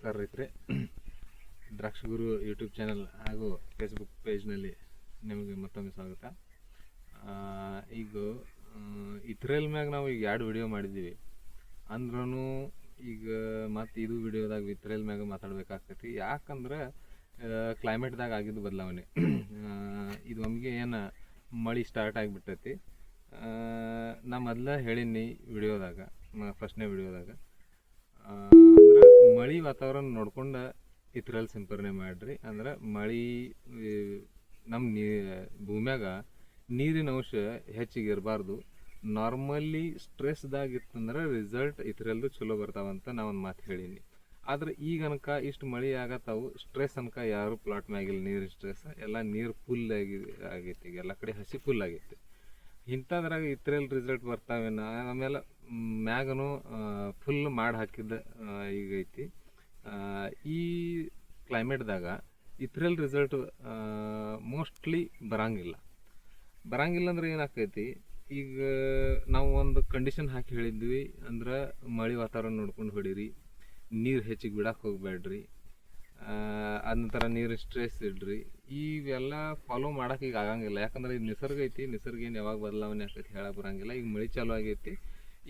ನಮಸ್ಕಾರ ರೈತರೆ. ದ್ರಾಕ್ಷಿಗುರು YouTube channel ಹಾಗೂ Facebook ಪೇಜ್ನಲ್ಲಿ ನಿಮಗೆ ಮತ್ತೊಮ್ಮೆ ಸ್ವಾಗತ. ಈಗ ಇತ್ರೇಲ್ ಮ್ಯಾಗ ನಾವು ಈಗ 2 ವಿಡಿಯೋ ಮಾಡಿದ್ದೀವಿ ಅಂದ್ರೂ ಈಗ ಮತ್ತು ಇದು ವಿಡಿಯೋದಾಗ ಇತ್ರೇಲ್ ಮ್ಯಾಗ ಮಾತಾಡ್ಬೇಕಾಗ್ತೈತಿ. ಯಾಕಂದ್ರೆ ಕ್ಲೈಮೇಟ್ದಾಗ ಆಗಿದ್ದು ಬದಲಾವಣೆ. ಇದು ನಮಗೆ ಏನು ಮಳೆ ಸ್ಟಾರ್ಟ್ ಆಗಿಬಿಟ್ಟೈತಿ. ನಾ ಮೊದಲ ಹೇಳೀನಿ ವಿಡಿಯೋದಾಗ, ಫಸ್ಟ್ನೇ ವಿಡಿಯೋದಾಗ, ಅಂದ್ರೆ ಮಳೆ ವಾತಾವರಣ ನೋಡ್ಕೊಂಡು ಇತ್ರಲ್ಲಿ ಸಿಂಪರಣೆ ಮಾಡಿರಿ. ಅಂದ್ರೆ ಮಳೆ ನಮ್ಮ ಭೂಮ್ಯಾಗ ನೀರಿನ ಅಂಶ ಹೆಚ್ಚಿಗೆ ಇರಬಾರ್ದು. ನಾರ್ಮಲಿ ಸ್ಟ್ರೆಸ್ದಾಗಿತ್ತಂದ್ರೆ ರಿಸಲ್ಟ್ ಇದ್ರಲ್ಲೂ ಚಲೋ ಬರ್ತಾವಂತ ನಾ ಒಂದು ಮಾತು ಹೇಳೀನಿ. ಆದ್ರೆ ಈಗ ಅನ್ಕ ಇಷ್ಟು ಮಳೆ ಆಗತ್ತಾವು, ಸ್ಟ್ರೆಸ್ ಅನ್ಕ ಯಾರು ಪ್ಲಾಟ್ ಮ್ಯಾಗಿಲ್ಲ. ನೀರಿನ ಸ್ಟ್ರೆಸ್ ಎಲ್ಲ ನೀರು ಫುಲ್ ಆಗೈತಿ. ಈಗ ಎಲ್ಲ ಕಡೆ ಹಸಿ ಫುಲ್ ಆಗೈತಿ. ಇಂಥದ್ರಾಗ ಇತ್ರಲ್ಲಿ ರಿಸಲ್ಟ್ ಬರ್ತಾವೇನ. ಆಮೇಲೆ ಮ್ಯಾಗನು ಫುಲ್ ಮಾಡಿ ಹಾಕಿದ್ದ ಈಗ ಐತಿ. ಈ ಕ್ಲೈಮೇಟ್ದಾಗ ಇತ್ರಲ್ಲಿ ರಿಸಲ್ಟ್ ಮೋಸ್ಟ್ಲಿ ಬರಂಗಿಲ್ಲ ಅಂದ್ರೆ ಏನಾಕೈತಿ, ಈಗ ನಾವು ಒಂದು ಕಂಡೀಷನ್ ಹಾಕಿ ಹೇಳಿದ್ವಿ. ಅಂದ್ರೆ ಮಳೆ ವಾತಾವರಣ ನೋಡ್ಕೊಂಡು ಹೊಡೀರಿ, ನೀರು ಹೆಚ್ಚಿಗೆ ಬಿಡಕ್ಕೆ ಹೋಗ್ಬೇಡ್ರಿ, ಅದ ನಂತರ ನೀರು ಸ್ಟ್ರೆಸ್ ಇಡ್ರಿ. ಇವೆಲ್ಲ ಫಾಲೋ ಮಾಡಕ್ಕೆ ಈಗ ಆಗಂಗಿಲ್ಲ. ಯಾಕಂದ್ರೆ ಇದು ನಿಸರ್ಗ ಐತಿ. ನಿಸರ್ಗ ಏನು ಯಾವಾಗ ಬದಲಾವಣೆ ಆಕೈತಿ ಹೇಳಕ್ಕೆ ಬರಂಗಿಲ್ಲ. ಈಗ ಮಳೆ ಚಾಲು ಆಗೈತಿ.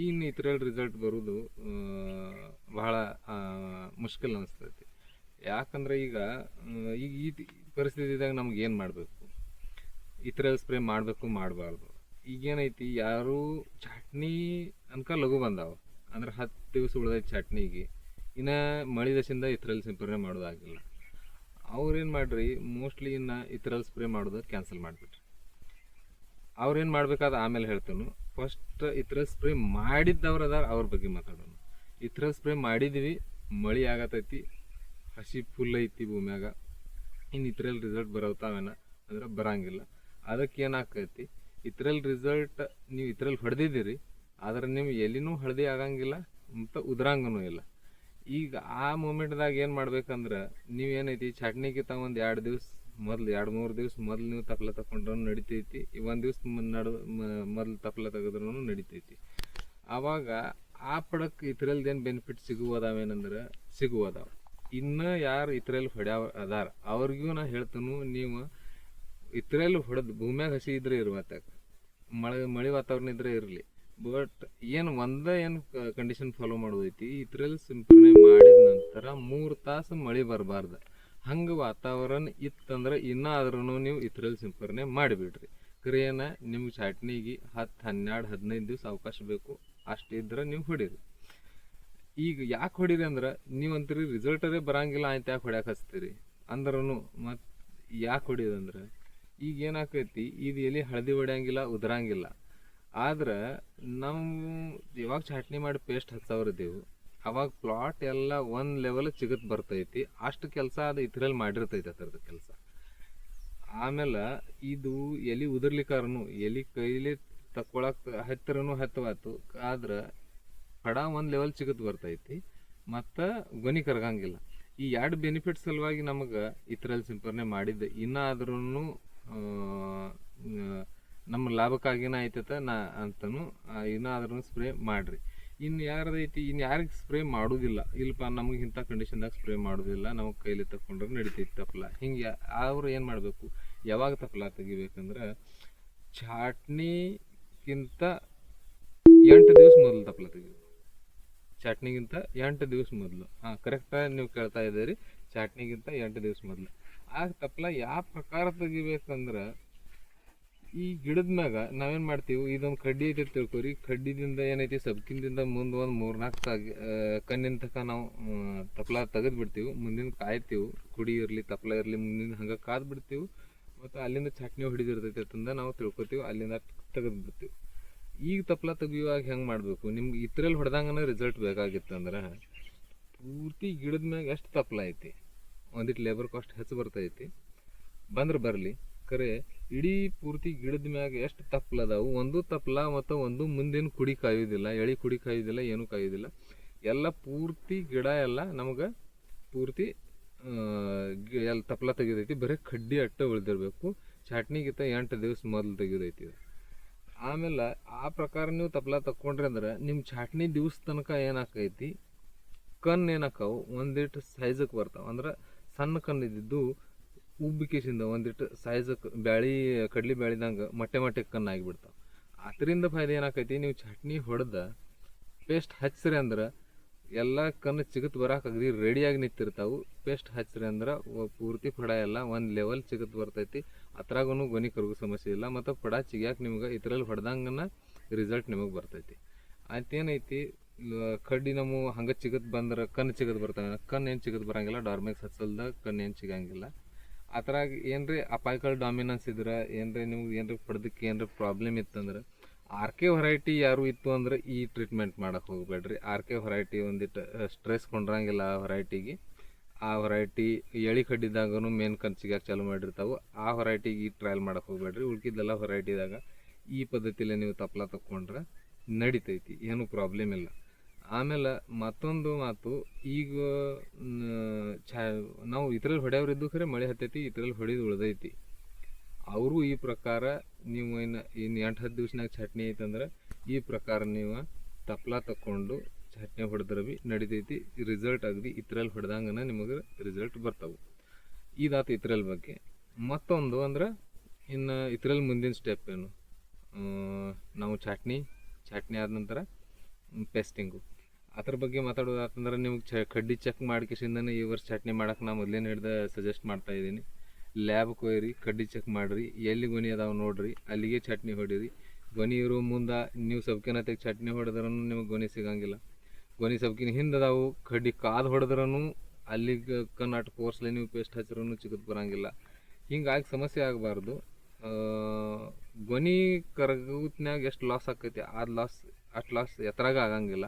ಇನ್ನು ಇದ್ರಲ್ಲಿ ರಿಸಲ್ಟ್ ಬರೋದು ಬಹಳ ಮುಷ್ಕಿಲ್ ಅನಿಸ್ತೈತಿ. ಯಾಕಂದ್ರೆ ಈಗ ಈ ಪರಿಸ್ಥಿತಿದಾಗ ನಮ್ಗೆ ಏನು ಮಾಡಬೇಕು, ಇದ್ರಲ್ಲಿ ಸ್ಪ್ರೇ ಮಾಡಬೇಕು ಮಾಡಬಾರ್ದು. ಈಗೇನೈತಿ, ಯಾರು ಚಟ್ನಿ ಅನ್ಕ ಲಘು ಬಂದಾವ ಅಂದ್ರೆ 10 ದಿವಸ ಉಳ್ದೈತಿ ಚಟ್ನಿಗೆ, ಇನ್ನು ಮಳೆ ದಶಿಂದ ಇದ್ರಲ್ಲಿ ಸಿಂಪರಣೆ ಮಾಡೋದಾಗಿಲ್ಲ. ಅವ್ರೇನು ಮಾಡ್ರಿ, ಮೋಸ್ಟ್ಲಿ ಇನ್ನು ಇದ್ರಲ್ಲಿ ಸ್ಪ್ರೇ ಮಾಡೋದು ಕ್ಯಾನ್ಸಲ್ ಮಾಡಿಬಿಟ್ರಿ. ಅವ್ರೇನು ಮಾಡ್ಬೇಕಾದ ಆಮೇಲೆ ಹೇಳ್ತಾನು. ಫಸ್ಟ್ ಇದ್ರಲ್ಲಿ ಸ್ಪ್ರೇ ಮಾಡಿದ್ದವ್ರು ಅದಾರ, ಅವ್ರ ಬಗ್ಗೆ ಮಾತಾಡೋಣ. ಇದ್ರಲ್ಲಿ ಸ್ಪ್ರೇ ಮಾಡಿದ್ವಿ, ಮಳೆ ಆಗತೈತಿ, ಹಸಿ ಫುಲ್ ಐತಿ ಭೂಮ್ಯಾಗ, ಇನ್ನು ಇದ್ರಲ್ಲಿ ರಿಸಲ್ಟ್ ಬರೋತಾವೇನ ಅಂದ್ರೆ ಬರಂಗಿಲ್ಲ. ಅದಕ್ಕೆ ಏನಾಕೈತಿ, ಇದ್ರಲ್ಲಿ ರಿಸಲ್ಟ್ ನೀವು ಇದ್ರಲ್ಲಿ ಹೊಡೆದಿದ್ದೀರಿ, ಆದ್ರೆ ನೀವು ಎಲ್ಲಿನೂ ಹಳದಿ ಆಗಂಗಿಲ್ಲ ಮತ್ತು ಉದ್ರಂಗೂ ಇಲ್ಲ. ಈಗ ಆ ಮೂಮೆಂಟ್ದಾಗ ಏನು ಮಾಡ್ಬೇಕಂದ್ರೆ, ನೀವೇನೈತಿ ಚಟ್ನಿಗಿಂತ ಒಂದು 2 ದಿವಸ ಮೊದಲು, 2-3 ದಿವಸ ಮೊದಲು ನೀವು ತಪ್ಪಲ ತಗೊಂಡ್ರೂ ನಡಿತೈತಿ. 1 ದಿವಸ ಮೊದಲು ತಪ್ಪಲ ತೆಗೆದ್ರೂ ನಡಿತೈತಿ. ಆವಾಗ ಆ ಪಡಕ್ಕೆ ಇದ್ರಲ್ದು ಏನು ಬೆನಿಫಿಟ್ ಸಿಗುವುದಾವೇನಂದ್ರೆ ಸಿಗುವುದಾವ. ಇನ್ನು ಯಾರು ಇದ್ರಲ್ಲಿ ಹೊಡ್ಯಾವ ಅದಾರ ಅವ್ರಿಗೂ ನಾ ಹೇಳ್ತಾನು, ನೀವು ಇದ್ರಲ್ಲಿ ಹೊಡೆದು ಭೂಮ್ಯಾಗ ಹಸಿ ಇದ್ರೆ ಇರುವತ್ತಾಗ, ಮಳೆ ವಾತಾವರಣ ಇದ್ರೆ ಇರಲಿ. ಬಟ್ ಏನು ಕಂಡೀಷನ್ ಫಾಲೋ ಮಾಡೋದೈತಿ, ಇದ್ರಲ್ಲಿ ಸಿಂಪರಣೆ ಮಾಡಿದ ನಂತರ 3 ತಾಸು ಮಳೆ ಬರಬಾರ್ದು. ಹಂಗೆ ವಾತಾವರಣ ಇತ್ತಂದ್ರೆ ಇನ್ನಾದ್ರೂ ನೀವು ಇದ್ರಲ್ಲಿ ಸಿಂಪರಣೆ ಮಾಡಿಬಿಡ್ರಿ. ಕ್ರಿಯೇನ ನಿಮ್ಗೆ ಚಟ್ನಿಗೆ 10-12-15 ದಿವಸ ಅವಕಾಶ ಬೇಕು. ಅಷ್ಟಿದ್ರೆ ನೀವು ಹೊಡೀರಿ. ಈಗ ಯಾಕೆ ಹೊಡೀರಿ ಅಂದ್ರೆ, ನೀವು ಅಂತೀರಿ ರಿಸಲ್ಟರೇ ಬರಂಗಿಲ್ಲ ಆಯ್ತು ಯಾಕೆ ಹೊಡ್ಯಾಕೆ ಹಚ್ತೀರಿ ಅಂದ್ರೂ ಮತ್ತು ಯಾಕೆ ಹೊಡಿಯೋದಂದ್ರೆ, ಈಗ ಏನಾಕೈತಿ, ಇದು ಎಲ್ಲಿ ಹಳದಿ ಹೊಡ್ಯಂಗಿಲ್ಲ, ಉದ್ರಂಗಿಲ್ಲ. ಆದ್ರೆ ನಾವು ಯಾವಾಗ ಚಟ್ನಿ ಮಾಡಿ ಪೇಸ್ಟ್ ಹಚ್ಚವ್ರದೇವು, ಅವಾಗ ಪ್ಲಾಟ್ ಎಲ್ಲ ಒಂದು ಲೆವೆಲ್ ಚಿಗತ್ ಬರ್ತೈತಿ. ಅಷ್ಟು ಕೆಲಸ ಅದು ಇದ್ರಲ್ಲಿ ಮಾಡಿರ್ತೈತಿ ಅದರದ್ದು ಕೆಲಸ. ಆಮೇಲೆ ಇದು ಎಲೆ ಉದುರ್ಲಿಕ್ಕಾರನು, ಎಲೆ ಕೈಲಿ ತಕ್ಕೊಳಕ್ಕೆ ಹತ್ತವಾತು. ಆದ್ರೆ ಪಡ ಒಂದು ಲೆವೆಲ್ ಚಿಗತ್ ಬರ್ತೈತಿ ಮತ್ತು ಗೊನಿ ಕರಗಂಗಿಲ್ಲ. ಈ 2 ಬೆನಿಫಿಟ್ ಸಲುವಾಗಿ ನಮಗೆ ಇದ್ರಲ್ಲಿ ಸಿಂಪರಣೆ ಮಾಡಿದ್ದೆ. ಇನ್ನಾದ್ರೂ ನಮ್ಮ ಲಾಭಕ್ಕಾಗಿನ ಐತೈತೆ ನಾ ಅಂತನೂ ಇನ್ನಾದ್ರೂ ಸ್ಪ್ರೇ ಮಾಡಿರಿ. ಇನ್ನು ಯಾರ್ದೈತಿ, ಇನ್ನು ಯಾರಿಗೆ ಸ್ಪ್ರೇ ಮಾಡೋದಿಲ್ಲ, ಇಲ್ಲಪ್ಪ ನಮಗೆ ಇಂಥ ಕಂಡೀಷನ್ದಾಗ ಸ್ಪ್ರೇ ಮಾಡೋದಿಲ್ಲ, ನಮಗೆ ಕೈಲಿ ತಗೊಂಡ್ರೆ ನಡಿತೈತಿ ತಪ್ಪಲ, ಹಿಂಗೆ ಅವ್ರು ಏನು ಮಾಡಬೇಕು, ಯಾವಾಗ ತಪ್ಪಲ ತೆಗಿಬೇಕಂದ್ರೆ ಚಟ್ನಿಗಿಂತ 8 ದಿವಸ ಮೊದಲು ತಪ್ಪಲ ತೆಗಿಬೇಕು. ಚಟ್ನಿಗಿಂತ 8 ದಿವಸ ಮೊದಲು. ಕರೆಕ್ಟಾಗಿ ನೀವು ಕೇಳ್ತಾ ಇದ್ದೀರಿ, ಚಟ್ನಿಗಿಂತ 8 ದಿವಸ ಮೊದಲು. ಆ ತಪ್ಪಲ ಯಾವ ಪ್ರಕಾರ ತೆಗಿಬೇಕಂದ್ರೆ, ಈ ಗಿಡದ ಮ್ಯಾಗ ನಾವೇನು ಮಾಡ್ತೀವಿ, ಇದೊಂದು ಕಡ್ಡಿ ಐತೆ ತಿಳ್ಕೊರಿ. ಕಡ್ಡಿದಿಂದ ಏನೈತಿ, ಸಬ್ಕಿಂದಿಂದ ಮುಂದೆ ಒಂದು 3-4 ಕಣ್ಣಿನ ತನಕ ನಾವು ತಪ್ಪಲ ತೆಗೆದು ಬಿಡ್ತೀವಿ. ಮುಂದಿನ ಕಾಯ್ತೀವಿ, ಕುಡಿ ಇರಲಿ ತಪ್ಪಲ ಇರಲಿ, ಮುಂದಿನ ಹಂಗೆ ಕಾದು ಬಿಡ್ತೀವಿ. ಮತ್ತು ಅಲ್ಲಿಂದ ಚಟ್ನಿ ಹೊಡಿದಿರ್ತೈತೆ ಅಂತಂದ ನಾವು ತಿಳ್ಕೊತೀವಿ, ಅಲ್ಲಿಂದ ತೆಗೆದು ಬಿಡ್ತೀವಿ. ಈಗ ತಪ್ಪಲ ತೆಗಿಯುವಾಗ ಹೆಂಗೆ ಮಾಡಬೇಕು, ನಿಮ್ಗೆ ಇದ್ರಲ್ಲಿ ಹೊಡೆದಂಗನ ರಿಸಲ್ಟ್ ಬೇಕಾಗಿತ್ತಂದ್ರೆ, ಪೂರ್ತಿ ಗಿಡದ ಮ್ಯಾಗ ಎಷ್ಟು ತಪ್ಪಲ ಐತಿ, ಒಂದಿಟ್ಟು ಲೇಬರ್ ಕಾಸ್ಟ್ ಹೆಚ್ಚು ಬರ್ತೈತಿ ಬಂದ್ರೆ ಬರಲಿ. ಖರೆ ಇಡೀ ಪೂರ್ತಿ ಗಿಡದ ಮ್ಯಾಗ ಎಷ್ಟು ತಪ್ಪಲದಾವು, ಒಂದು ತಪ್ಪಲ ಮತ್ತು ಒಂದು ಮುಂದಿನ ಕುಡಿ ಕಾಯೋದಿಲ್ಲ, ಎಳಿ ಕುಡಿ ಕಾಯೋದಿಲ್ಲ, ಏನೂ ಕಾಯೋದಿಲ್ಲ. ಎಲ್ಲ ಪೂರ್ತಿ ಗಿಡ ಎಲ್ಲ ನಮಗೆ ಪೂರ್ತಿ ಎಲ್ಲ ತಪ್ಪಲ ತೆಗೆದೈತಿ. ಬರೀ ಕಡ್ಡಿ ಅಟ್ಟ ಉಳಿದಿರಬೇಕು. ಚಟ್ನಿಗಿಂತ 8 ದಿವಸ ಮೊದಲು ತೆಗೆದೈತಿ. ಆಮೇಲೆ ಆ ಪ್ರಕಾರ ನೀವು ತಪ್ಪಲ ತಕ್ಕೊಂಡ್ರಿ ಅಂದ್ರೆ ನಿಮ್ಮ ಚಟ್ನಿ ದಿವಸ ತನಕ ಏನಾಕೈತಿ, ಕಣ್ಣು ಏನಾಕಾವು ಒಂದಿಟ್ಟು ಸೈಜಕ್ಕೆ ಬರ್ತಾವೆ. ಅಂದ್ರೆ ಸಣ್ಣ ಕಣ್ಣು ಇದ್ದಿದ್ದು ಉಬ್ಬಿಕೆಸಿಂದ ಒಂದಿಟ್ಟು ಸೈಜಕ್ಕೆ ಕಡ್ಲಿ ಬ್ಯಾಳಿದಂಗೆ ಮೊಟ್ಟೆ ಕಣ್ಣು ಆಗಿಬಿಡ್ತಾವೆ. ಅದರಿಂದ ಫಾಯ್ದೆ ಏನಾಕೈತಿ, ನೀವು ಚಟ್ನಿ ಹೊಡೆದ ಪೇಸ್ಟ್ ಹಚ್ಚಿರಿ ಅಂದ್ರೆ ಎಲ್ಲ ಕಣ್ಣು ಚಿಗತ್ ಬರಕ್ಕೆ ಅಗದಿ ರೆಡಿಯಾಗಿ ನಿಂತಿರ್ತಾವೆ. ಪೇಸ್ಟ್ ಹಚ್ಚಿರಿ ಅಂದ್ರೆ ಪೂರ್ತಿ ಪಡ ಎಲ್ಲ ಒಂದು ಲೆವೆಲ್ ಚಿಗತ್ ಬರ್ತೈತಿ. ಅದ್ರಾಗೂ ಗೊನೆ ಕರಗೋ ಸಮಸ್ಯೆ ಇಲ್ಲ, ಮತ್ತು ಪಡ ಚಿಗ್ಯಾಕೆ ನಿಮ್ಗೆ ಇದರಲ್ಲಿ ಹೊಡೆದಂಗನ ರಿಸಲ್ಟ್ ನಿಮಗೆ ಬರ್ತೈತಿ. ಆಯ್ತೇನೈತಿ, ಕಡ್ಡಿ ನಮ್ಮ ಹಂಗೆ ಚಿಗತ್ ಬಂದ್ರೆ ಕಣ್ಣು ಚಿಗತ್ ಬರ್ತಾವೆ. ಕಣ್ಣು ಏನು ಚಿಗತ್ ಬರೋಂಗಿಲ್ಲ, ಡಾರ್ಮೆಕ್ಸ್ ಹಚ್ಚಲ್ದ ಕಣ್ಣು ಏನು ಸಿಗಂಗಿಲ್ಲ. ಆ ಥರ ಏನ್ರಿ ಅಪಾಯಿಕಲ್ ಡಾಮಿನೆನ್ಸ್ ಇದ್ರೆ, ಏನ್ರಿ ನಿಮ್ಗೆ ಏನ್ರಿ ಪಡ್ದಕ್ಕೆ ಏನ್ರಿ ಪ್ರಾಬ್ಲಮ್ ಇತ್ತಂದ್ರೆ, RK ಹೊರೈಟಿ ಯಾರು ಇತ್ತು ಅಂದ್ರೆ ಈ ಟ್ರೀಟ್ಮೆಂಟ್ ಮಾಡಕ್ಕೆ ಹೋಗ್ಬೇಡ್ರಿ. RK ಹೊರೈಟಿ ಒಂದಿಟ್ಟು ಸ್ಟ್ರೆಸ್ ಕೊಂಡ್ರಂಗಿಲ್ಲ ಆ ಹೊರೈಟಿಗೆ. ಆ ಹೊರೈಟಿ ಎಳಿ ಕಡ್ಡಿದಾಗೂ ಮೇನ್ ಕನ್ಸಿಗೆ ಚಾಲು ಮಾಡಿರ್ತಾವೆ. ಆ ಹೊರೈಟಿಗೆ ಈ ಟ್ರಯಲ್ ಮಾಡಕ್ಕೆ ಹೋಗ್ಬೇಡ್ರಿ. ಉಳ್ಕಿದ್ದೆಲ್ಲ ಹೊರೈಟಿದಾಗ ಈ ಪದ್ಧತಿಯಲ್ಲಿ ನೀವು ತಪ್ಪಲ ತಗೊಂಡ್ರೆ ನಡಿತೈತಿ, ಏನೂ ಪ್ರಾಬ್ಲಮ್ ಇಲ್ಲ. ಆಮೇಲೆ ಮತ್ತೊಂದು ಮಾತು, ಈಗ ನಾವು ಇದ್ರಲ್ಲಿ ಹೊಡೆಯವ್ರಿದ್ದು ಖರೆ ಮಳೆ ಹತ್ತೈತಿ, ಇದ್ರಲ್ಲಿ ಹೊಡೆದು ಉಳ್ದೈತಿ. ಅವರು ಈ ಪ್ರಕಾರ ನೀವು ಇನ್ನು 8-10 ದಿವ್ಸನಾಗ ಚಟ್ನಿ ಐತಂದ್ರೆ ಈ ಪ್ರಕಾರ ನೀವು ತಪ್ಪಲ ತಗೊಂಡು ಚಟ್ನಿ ಹೊಡೆದ್ರೆ ಭೀ ನಡಿತೈತಿ. ರಿಸಲ್ಟ್ ಅಗದಿ ಇದ್ರಲ್ಲಿ ಹೊಡೆದಂಗನ ನಿಮಗೆ ರಿಸಲ್ಟ್ ಬರ್ತಾವೆ. ಇದಾತು ಇದ್ರಲ್ಲಿ ಬಗ್ಗೆ. ಮತ್ತೊಂದು ಅಂದ್ರೆ ಇನ್ನು ಇದ್ರಲ್ಲಿ ಮುಂದಿನ ಸ್ಟೆಪ್ ಏನು, ನಾವು ಚಟ್ನಿ ಆದ ನಂತರ ಪೇಸ್ಟಿಂಗು, ಅದ್ರ ಬಗ್ಗೆ ಮಾತಾಡೋದಾತಂದ್ರೆ ನಿಮ್ಗೆ ಕಡ್ಡಿ ಚೆಕ್ ಮಾಡ್ಕೇಸಿಂದನೇ ಈ ವರ್ಷ ಚಟ್ನಿ ಮಾಡೋಕೆ ನಾನು ಮೊದಲೇನು ಹಿಡ್ದು ಸಜೆಸ್ಟ್ ಮಾಡ್ತಾಯಿದ್ದೀನಿ. ಲ್ಯಾಬ್ಗೆ ಹೋಯ್ರಿ, ಕಡ್ಡಿ ಚೆಕ್ ಮಾಡಿರಿ, ಎಲ್ಲಿ ಗೊನೆ ಅದಾವೆ ನೋಡಿರಿ, ಅಲ್ಲಿಗೆ ಚಟ್ನಿ ಹೊಡೀರಿ. ಗೊನೆ ಇರೋ ಮುಂದೆ ನೀವು ಸಬ್ಕಿನತೆಗೆ ಚಟ್ನಿ ಹೊಡೆದ್ರೂ ನಿಮಗೆ ಗೊನೆ ಸಿಗೋಂಗಿಲ್ಲ. ಗೊನೆ ಸಬ್ಕಿನ ಹಿಂದೆ ಅದಾವು, ಕಡ್ಡಿ ಕಾದು ಹೊಡೆದ್ರೂ ಅಲ್ಲಿಗೆ ಕಣ್ಣಾಟ ಫೋರ್ಸ್ಲಿ ನೀವು ಪೇಸ್ಟ್ ಹಚ್ಚಿರೂ ಚಿಗತ್ ಬರೋಂಗಿಲ್ಲ. ಹಿಂಗಾಗಿ ಸಮಸ್ಯೆ ಆಗಬಾರ್ದು. ಗೊನೆ ಕರಗೂತ್ನಾಗ ಎಷ್ಟು ಲಾಸ್ ಆಕೈತಿ ಅಷ್ಟು ಲಾಸ್ ಎತ್ತರಾಗ ಆಗಂಗಿಲ್ಲ.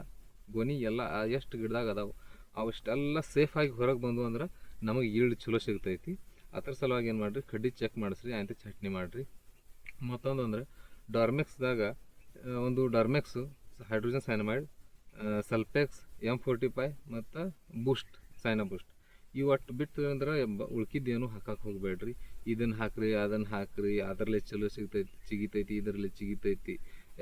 ಗೊನೆ ಎಲ್ಲ ಎಷ್ಟು ಗಿಡದಾಗ ಅದಾವೆ ಅವಷ್ಟೆಲ್ಲ ಸೇಫಾಗಿ ಹೊರಗೆ ಬಂದು ಅಂದ್ರೆ ನಮಗೆ ಈಲ್ಡ್ ಚಲೋ ಸಿಗ್ತೈತಿ. ಅದ್ರ ಸಲುವಾಗಿ ಏನು ಮಾಡಿರಿ, ಕಡ್ಡಿ ಚೆಕ್ ಮಾಡಿಸ್ರಿ, ಆಯ್ತು ಚಟ್ನಿ ಮಾಡಿರಿ. ಮತ್ತೊಂದು ಅಂದರೆ ಡಾರ್ಮೆಕ್ಸ್ದಾಗ ಒಂದು ಡಾರ್ಮೆಕ್ಸು, ಹೈಡ್ರೋಜನ್ ಸೈನಮೈಡ್, ಸಲ್ಪೆಕ್ಸ್, M45 ಮತ್ತು ಬೂಸ್ಟ್, ಸೈನಾ ಬೂಸ್ಟ್, ಇವು ಒಟ್ಟು ಬಿಟ್ಟು ಅಂದ್ರೆ ಉಳ್ಕಿದ್ದೇನು ಹಾಕಕ್ಕೆ ಹೋಗಬೇಡ್ರಿ. ಇದನ್ನು ಹಾಕ್ರಿ, ಅದನ್ನು ಹಾಕ್ರಿ, ಅದರಲ್ಲೇ ಚಲೋ ಚಿಗಿತೈತಿ, ಇದರಲ್ಲಿ ಚಿಗಿತೈತಿ.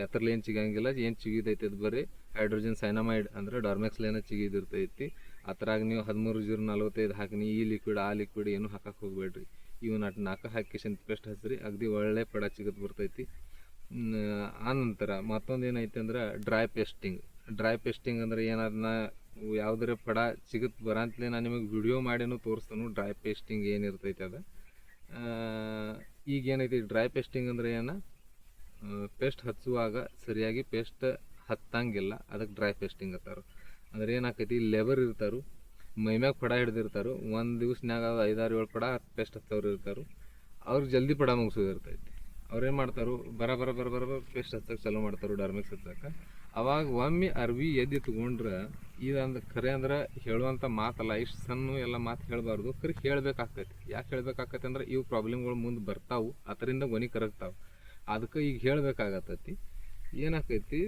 ಎತ್ತರಲ್ಲಿ ಏನು ಚಿಗಂಗಿಲ್ಲ, ಏನು ಚಿಗಿತೈತಿ ಅದು ಬರೀ ಹೈಡ್ರೋಜನ್ ಸೈನಮೈಡ್ ಅಂದರೆ ಡಾರ್ಮೆಕ್ಸ್ಲೇನ ಚಿಗಿದಿರ್ತೈತಿ. ಆ ಥರಾಗ ನೀವು 13-0-45 ಹಾಕಿನಿ, ಈ ಲಿಕ್ವಿಡ್ ಆ ಲಿಕ್ವಿಡ್ ಏನು ಹಾಕಕ್ಕೆ ಹೋಗಬೇಡ್ರಿ. ಇವು 4 ಹಾಕಿಸಿಂದ ಪೇಸ್ಟ್ ಹಚ್ಚಿರಿ, ಅಗದಿ ಒಳ್ಳೆ ಪಡ ಚಿಗತ್ ಬರ್ತೈತಿ. ಆನಂತರ ಮತ್ತೊಂದು ಏನೈತೆ ಅಂದ್ರೆ ಡ್ರೈ ಪೇಸ್ಟಿಂಗ್ ಅಂದ್ರೆ ಏನದನ್ನ ಯಾವುದರ ಪಡ ಸಿಗತ್ ಬರಂತಲೇ ನಾನು ನಿಮಗೆ ವಿಡಿಯೋ ಮಾಡಿನೂ ತೋರಿಸ್ತಾನು ಡ್ರೈ ಪೇಸ್ಟಿಂಗ್ ಏನಿರ್ತೈತೆ ಅದು. ಈಗ ಏನೈತಿ ಡ್ರೈ ಪೇಸ್ಟಿಂಗ್ ಅಂದ್ರೆ ಪೇಸ್ಟ್ ಹಚ್ಚುವಾಗ ಸರಿಯಾಗಿ ಪೇಸ್ಟ್ ಹತ್ತಂಗಿಲ್ಲ, ಅದಕ್ಕೆ ಡ್ರೈ ಪೇಸ್ಟಿಂಗ್ ಅಂತಾರೆ. ಅಂದ್ರೆ ಏನಾಕೈತಿ, ಲೇಬರ್ ಇರ್ತಾರು, ಮೈಮ್ಯಾಗ ಪಡ ಹಿಡ್ದಿರ್ತಾರು, ಒಂದು ದಿವ್ಸನಾಗ 5-6-7 ಪಡ ಪೇಸ್ಟ್ ಹಚ್ಚೋರು ಇರ್ತಾರು. ಅವ್ರಿಗೆ ಜಲ್ದಿ ಪಡ ಮುಗಿಸೋದು ಇರ್ತೈತಿ. ಅವ್ರೇನು ಮಾಡ್ತಾರು, ಬರ ಪೇಸ್ಟ್ ಹಚ್ಚಕ್ಕೆ ಚಾಲೂ ಮಾಡ್ತಾರೆ ಡಾರ್ಮೆಕ್ಸ್ ಹಚ್ಚಕ್ಕೆ. ಅವಾಗ ಒಮ್ಮೆ ಅರ್ವಿ ಎದ್ದು ತೊಗೊಂಡ್ರೆ ಇದಂದ್ರೆ ಖರೆ ಅಂದ್ರೆ ಹೇಳುವಂಥ ಮಾತಲ್ಲ, ಇಷ್ಟು ಸಣ್ಣ ಎಲ್ಲ ಮಾತು ಹೇಳಬಾರ್ದು, ಖರೆ ಹೇಳಬೇಕಾಗ್ತೈತಿ. ಯಾಕೆ ಹೇಳಬೇಕಾಗತ್ತೆ ಅಂದ್ರೆ ಇವು ಪ್ರಾಬ್ಲಮ್ಗಳು ಮುಂದೆ ಬರ್ತಾವೆ, ಅದರಿಂದ ಗೊನೆ ಕರಗ್ತಾವೆ. ಅದಕ್ಕೆ ಈಗ ಹೇಳಬೇಕಾಗತ್ತೈತಿ. ಏನಾಕೈತಿ,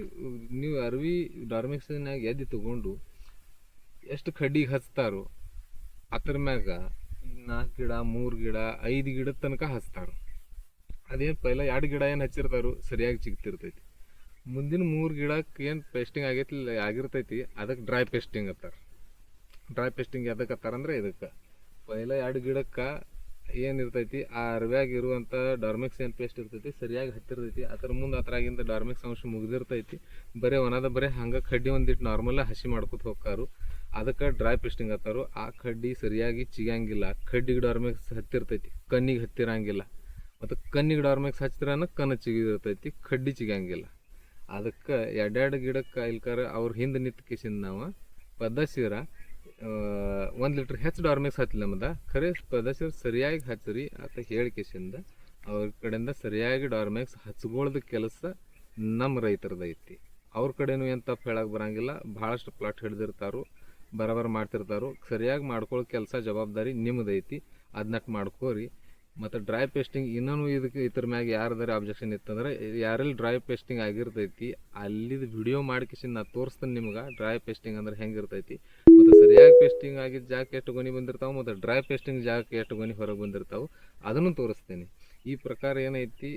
ನೀವು ಅರ್ವಿ ಡಾರ್ಮೆಕ್ಸ್ನಾಗ ಎದ್ದು ತೊಗೊಂಡು ಎಷ್ಟು ಕಡ್ಡಿಗೆ ಹಚ್ತಾರೋ ಅದ್ರ ಮ್ಯಾಗ 4 ಗಿಡ 3 ಗಿಡ 5 ಗಿಡದ ತನಕ ಹಚ್ತಾರೋ. ಅದೇನು ಪೈಲ 2 ಗಿಡ ಏನು ಹಚ್ಚಿರ್ತಾರೋ ಸರಿಯಾಗಿ ಸಿಗ್ತಿರ್ತೈತಿ. ಮುಂದಿನ 3 ಗಿಡಕ್ಕೆ ಏನು ಪೇಸ್ಟಿಂಗ್ ಆಗಿರ್ತೈತಿ ಅದಕ್ಕೆ ಡ್ರೈ ಪೇಸ್ಟಿಂಗ್ ಅಂತಾರೆ. ಡ್ರೈ ಪೇಸ್ಟಿಂಗ್ ಎದಕ್ಕೆ ಅಂತಾರಂದ್ರೆ ಇದಕ್ಕೆ ಪೈಲ 2 ಗಿಡಕ್ಕೆ ಏನಿರ್ತೈತಿ ಆ ಅರ್ವ್ಯಾಗ ಇರುವಂಥ ಡಾರ್ಮೆಕ್ಸ್ ಏನು ಪೇಸ್ಟ್ ಇರ್ತೈತಿ ಸರಿಯಾಗಿ ಹತ್ತಿರ್ತೈತಿ. ಅದ್ರ ಮುಂದೆ ಅದ್ರಾಗಿಂದ ಡಾರ್ಮೆಕ್ಸ್ ಅಂಶ ಮುಗಿದಿರ್ತೈತಿ. ಬರೀ ಹಂಗೆ ಕಡ್ಡಿ ಒಂದಿಟ್ಟು ನಾರ್ಮಲ್ಲ ಹಸಿ ಮಾಡ್ಕೊತ ಹೋಗ್ತಾರು, ಅದಕ್ಕೆ ಡ್ರೈ ಪೇಸ್ಟಿಂಗ್ ಅಂತಾರು. ಆ ಕಡ್ಡಿ ಸರಿಯಾಗಿ ಚಿಗಂಗಿಲ್ಲ, ಕಡ್ಡಿಗೆ ಡಾರ್ಮೆಕ್ಸ್ ಹತ್ತಿರ್ತೈತಿ, ಕಣ್ಣಿಗೆ ಹತ್ತಿರಂಗಿಲ್ಲ. ಮತ್ತು ಕಣ್ಣಿಗೆ ಡಾರ್ಮೆಕ್ಸ್ ಹಚ್ಚಿದ್ರನ ಕಣ್ಣು ಚಿಗಿದಿರ್ತೈತಿ, ಕಡ್ಡಿ ಚಿಗಂಗಿಲ್ಲ. ಅದಕ್ಕೆ 2 ಗಿಡಕ್ಕೆ ಇಲ್ಕಾರ ಅವ್ರ ಹಿಂದೆ ನಿಂತ ಕಿಸಿಂದ ನಾವು ಪದ್ದಸೀರ 1 ಲೀಟ್ರ್ ಹೆಚ್ಚು ಡಾರ್ಮೆಕ್ಸ್ ಹಚ್ಚಲಿ ನಮ್ದು ಖರೆ ಪದ್ದಸೀರ ಸರಿಯಾಗಿ ಹಚ್ಚಿರಿ ಅಂತ ಹೇಳಿ ಕಿಸಿಂದ ಅವ್ರ ಕಡೆಯಿಂದ ಸರಿಯಾಗಿ ಡಾರ್ಮೆಕ್ಸ್ ಹಚ್ಕೊಳ್ದ ಕೆಲಸ ನಮ್ಮ ರೈತರದೈತಿ. ಅವ್ರ ಕಡೆನೂ ಏನು ತಪ್ಪು ಹೇಳಕ್ಕೆ ಬರೋಂಗಿಲ್ಲ. ಭಾಳಷ್ಟು ಪ್ಲಾಟ್ ಹಿಡ್ದಿರ್ತಾರೋ ಮಾಡ್ತಿರ್ತಾರೋ, ಸರಿಯಾಗಿ ಮಾಡ್ಕೊಳ್ಳೋ ಕೆಲಸ ಜವಾಬ್ದಾರಿ ನಿಮ್ಮದೈತಿ. ಅದನ್ನಟ್ಟು ಮಾಡ್ಕೋರಿ. ಮತ್ತು ಡ್ರೈ ಪೇಸ್ಟಿಂಗ್ ಇನ್ನೂ ಇದ್ರ ಮ್ಯಾಗ ಯಾರ್ದಾರ ಅಬ್ಜೆಕ್ಷನ್ ಇತ್ತಂದ್ರೆ ಯಾರೆಲ್ಲಿ ಡ್ರೈ ಪೇಸ್ಟಿಂಗ್ ಆಗಿರ್ತೈತಿ ಅಲ್ಲಿದು ವಿಡಿಯೋ ಮಾಡ್ಕಿಸಿ ನಾ ತೋರಿಸ್ತೀನಿ ನಿಮ್ಗೆ ಡ್ರೈ ಪೇಸ್ಟಿಂಗ್ ಅಂದ್ರೆ ಹೆಂಗಿರ್ತೈತಿ. ಮತ್ತು ಸರಿಯಾಗಿ ಪೇಸ್ಟಿಂಗ್ ಆಗಿದ್ದ ಜಾಗಕ್ಕೆ ಎಷ್ಟು ಗೊನೆ ಬಂದಿರ್ತಾವೆ ಮತ್ತು ಡ್ರೈ ಪೇಸ್ಟಿಂಗ್ ಜಾಗಕ್ಕೆ ಎಷ್ಟು ಗೊನೆ ಹೊರಗೆ ಬಂದಿರ್ತಾವೆ ಅದನ್ನು ತೋರಿಸ್ತೀನಿ. ಈ ಪ್ರಕಾರ ಏನೈತಿ,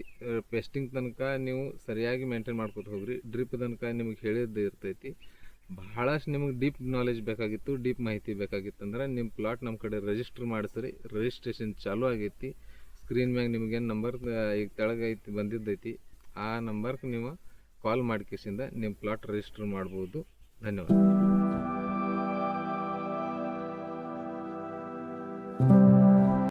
ಪೇಸ್ಟಿಂಗ್ ತನಕ ನೀವು ಸರಿಯಾಗಿ ಮೇಂಟೈನ್ ಮಾಡ್ಕೊತ ಹೋಗ್ರಿ. ಡ್ರಿಪ್ ತನಕ ನಿಮಗೆ ಹೇಳಿದ್ದು ಇರ್ತೈತಿ. ಭಾಳಷ್ಟು ನಿಮಗೆ ಡೀಪ್ ನಾಲೆಜ್ ಬೇಕಾಗಿತ್ತು, ಡೀಪ್ ಮಾಹಿತಿ ಬೇಕಾಗಿತ್ತು ಅಂದ್ರೆ ನಿಮ್ಮ ಪ್ಲಾಟ್ ನಮ್ಮ ಕಡೆ ರಿಜಿಸ್ಟ್ರ್ ಮಾಡಿಸ್ರಿ. ರಿಜಿಸ್ಟ್ರೇಷನ್ ಚಾಲೂ ಆಗೈತಿ. ಸ್ಕ್ರೀನ್ ಮ್ಯಾಗ ನಿಮಗೇನು ನಂಬರ್ ಈಗ ಕೆಳಗೆ ಐತಿ ಬಂದಿದ್ದೈತಿ, ಆ ನಂಬರ್ಗೆ ನೀವು ಕಾಲ್ ಮಾಡ್ಕೇಸಿಂದ ನಿಮ್ಮ ಪ್ಲಾಟ್ ರಿಜಿಸ್ಟ್ರ್ ಮಾಡ್ಬೋದು. ಧನ್ಯವಾದ.